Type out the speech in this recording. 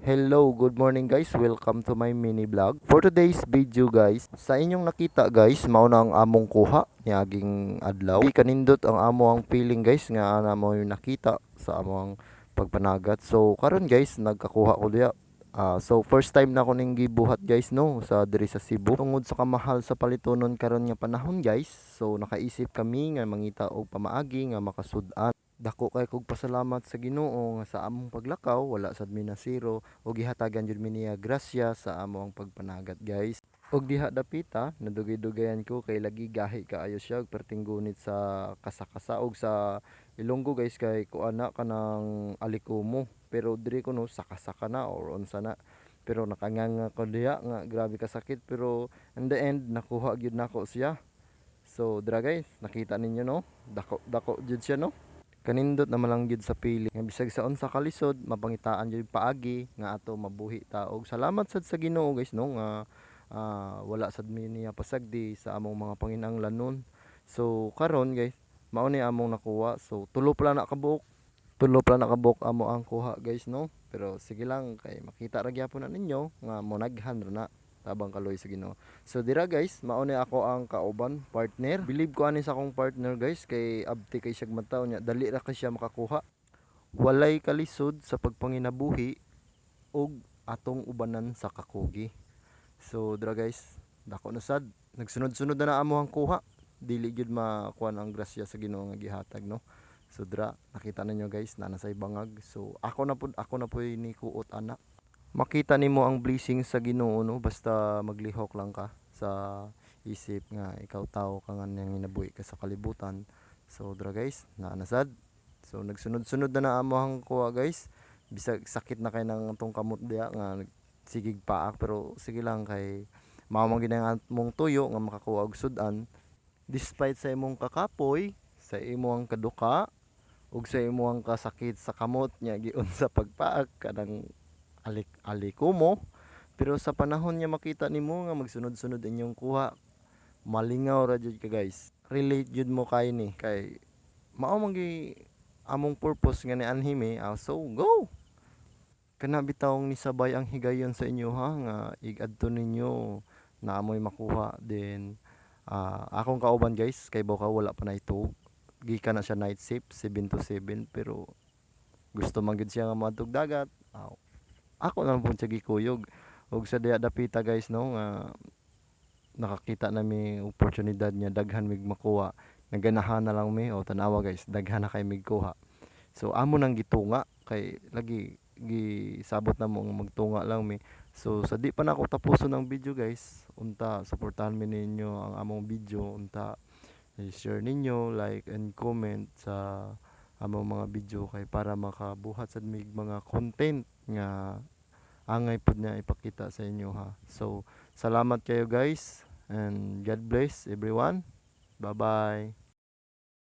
Hello, good morning guys. Welcome to my mini vlog. For today's video guys, sa inyong nakita guys, mao na ang among kuha niaging adlaw. Di kanindot ang amo ang feeling guys nga namo yung nakita sa among pagpanagat. So karon guys, nagkakuha ko diya. So first time na ko ning gibuhat guys no sa diri sa Cebu. Tungod sa kamahal sa palitonon karon nga panahon guys. So nakaisip kami nga mangita og pamaagi nga makasud-an. Dako kay kog pasalamat sa Ginoo nga sa among paglakaw wala sad mi nasiro ug gihatagan jud mi niya grasya sa among pagpanagat guys. Og diha dapita nadugay-dugayan ko kay lagi gahi kaayo siya ug pertinggunit sa kasa-kasa og sa Ilonggo guys kay kuana ka ng alikumo. Pero diri ko no saka-saka na or unsa na. Pero nakanganga ko diha nga grabe ka sakit pero in the end nakuha gyud nako siya. So dira guys, nakita ninyo no? Dako dako jud siya no? Kanindot na lang gyud sa pili nga bisag sa unsa kalisod mapangitaan jud paagi nga ato mabuhi ta og salamat sad sa Ginoo guys no nga wala sad mi niya pasagdi sa among mga panginahanglanon. So karon guys mao ni among nakuha. So tulo pala nakabuk amo ang kuha guys no. Pero sige lang kay makita ra gyapon na ninyo nga monaghan ra na tabang kaloy sa Ginoo. So dira guys, mao ni ako ang kauban partner. Believe ko ani sa akong partner guys kay abti kay siya mataw nya dali ra kay siya makakuha. Walay kalisod sa pagpanginabuhi og atong ubanan sa kakugi. So dira guys, dako na sad. Nagsunod-sunod na amo ang kuha. Dili gyud makuan ang grasya sa Ginoo nga gihatag no. So dira nakita ninyo guys na nasa bangag. So ako na pud ni kuot ana. Makita nimo ang blessing sa Ginoo no basta maglihok lang ka sa isip nga ikaw tao ka nga nang inabuhi ka sa kalibutan. So dra guys, naanasad. So nagsunod-sunod na amo ang kuha guys. Bisag sakit na kay nang tong kamot diya nga sigig paak pero sige lang kay mao man gid ang mong tuyo nga makakuha og sudan despite sa imong kakapoy, sa imong kaduka ug sa imong kasakit sa kamot nya giun sa pagpaak kanang alikumo. Pero sa panahon niya makita nimo nga magsunod-sunod inyong kuha, malingaw ra jud ka guys. Relate jud mo kay ni kay mao man among purpose nga ni anhime. So go. Kana bitawng nisabay ang higayon sa inyo ha nga ig-adto ninyo na amoy makuha then akong kauban guys kay baka wala pa na ito. Gikan na siya night shift 7 to 7 pero gusto man gid siya nga moadtog dagat. Ako lang po siya gikuyog og sa diha dapita guys no nga nakakita nami oportunidad niya daghan mig makuha naganahan na lang mi o tanawa guys daghan na kay mig kuha. So amo nang gitunga kay lagi gisabot na mo nga magtunga lang mi. So sa di pa na ako tapuson ng video guys unta suportahan mi ninyo ang among video unta i-share ninyo like and comment sa among mga video kay para makabuhat sad mig mga content nga angay pod niya ipakita sa inyo ha. So salamat kayo guys and God bless everyone. Bye bye.